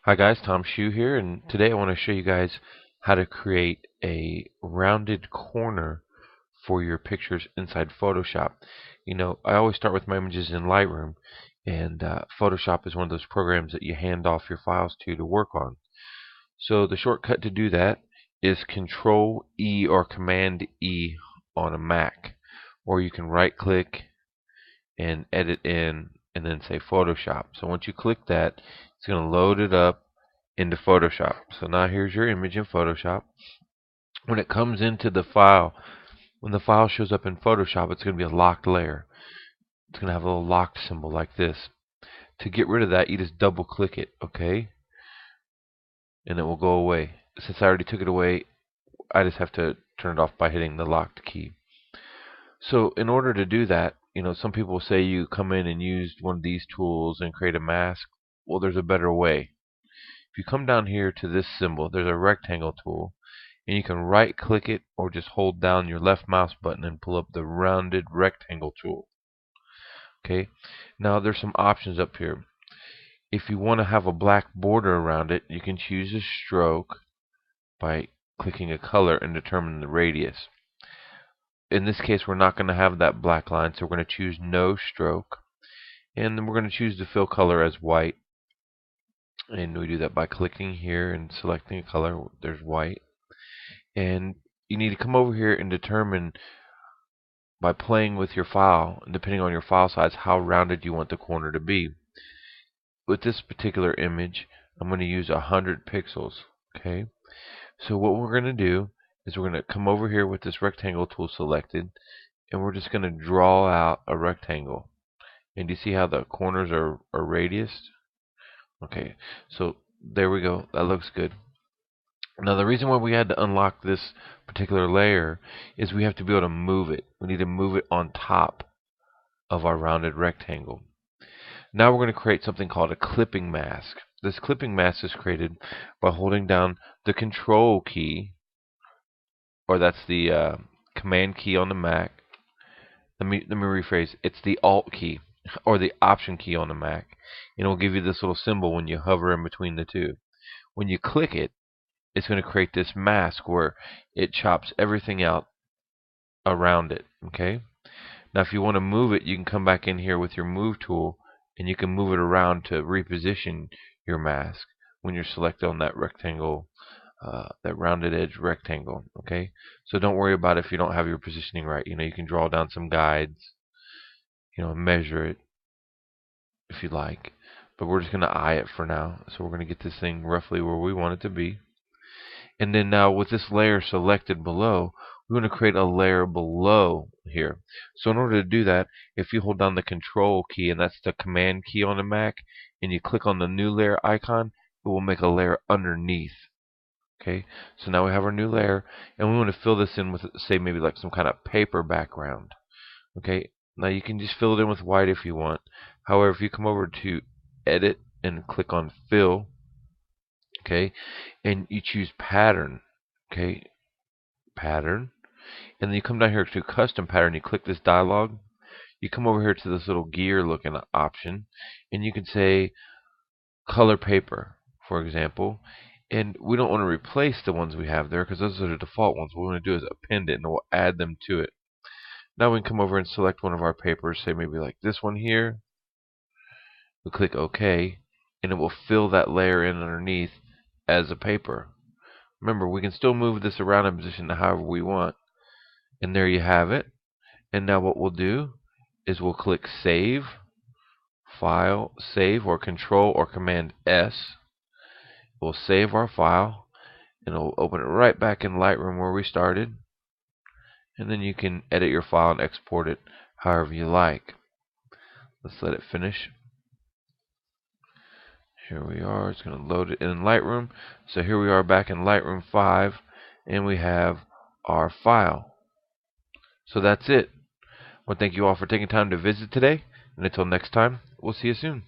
Hi guys, Tom Shue here, and today I want to show you guys how to create a rounded corner for your pictures inside Photoshop. I always start with my images in Lightroom, and Photoshop is one of those programs that you hand off your files to work on. So the shortcut to do that is Control E or Command E on a Mac, or you can right click and edit in and then say Photoshop. So once you click that, it's going to load it up into Photoshop. So now here's your image in Photoshop. When it comes into the file, when the file shows up in Photoshop, it's going to be a locked layer. It's going to have a little locked symbol like this. To get rid of that, you just double click it, okay? And it will go away. Since I already took it away, I just have to turn it off by hitting the locked key. So in order to do that, some people say you come in and use one of these tools and create a mask. Well, there's a better way. If you come down here to this symbol, there's a rectangle tool, and you can right click it or just hold down your left mouse button and pull up the rounded rectangle tool. Okay, now there's some options up here. If you want to have a black border around it, you can choose a stroke by clicking a color and determine the radius. In this case, we're not going to have that black line, so we're going to choose no stroke, and then we're going to choose the fill color as white. And we do that by clicking here and selecting a color. There's white. And you need to come over here and determine by playing with your file, depending on your file size, how rounded you want the corner to be. With this particular image, I'm going to use 100 pixels. Okay. So what we're going to do is we're going to come over here with this rectangle tool selected, and we're just going to draw out a rectangle. And do you see how the corners are radiused? Okay, so there we go. That looks good. Now the reason why we had to unlock this particular layer is we have to be able to move it. We need to move it on top of our rounded rectangle. Now we're going to create something called a clipping mask. This clipping mask is created by holding down the Control key, or that's the Command key on the Mac. Let me rephrase. It's the Alt key or the Option key on the Mac, and it will give you this little symbol when you hover in between the two. When you click it, it's going to create this mask where it chops everything out around it. Okay. Now if you want to move it, you can come back in here with your move tool and you can move it around to reposition your mask when you're selected on that rectangle, that rounded edge rectangle. Okay. So don't worry about if you don't have your positioning right. You can draw down some guides, measure it if you like. But we're just going to eye it for now. So we're going to get this thing roughly where we want it to be. And then now with this layer selected below, we want to create a layer below here. So in order to do that, if you hold down the Control key, and that's the Command key on the Mac, and you click on the new layer icon, it will make a layer underneath. Okay, so now we have our new layer, and we want to fill this in with, say, maybe like some kind of paper background. Okay, now you can just fill it in with white if you want. However, if you come over to Edit and click on Fill, okay, and you choose Pattern, okay, Pattern, and then you come down here to Custom Pattern, you click this dialog, you come over here to this little gear looking option, and you can say Color Paper, for example. And we don't want to replace the ones we have there because those are the default ones. What we want to do is append it, and we'll add them to it. Now we can come over and select one of our papers, say maybe like this one here. We click OK, and it will fill that layer in underneath as a paper. Remember, we can still move this around in position however we want. And there you have it. And now what we'll do is we'll click Save, File, Save, or Control or Command S. We'll save our file, and it'll open it right back in Lightroom where we started. And then you can edit your file and export it however you like. Let's let it finish. Here we are. It's going to load it in Lightroom. So here we are back in Lightroom 5, and we have our file. So that's it. Well, thank you all for taking time to visit today, and until next time, we'll see you soon.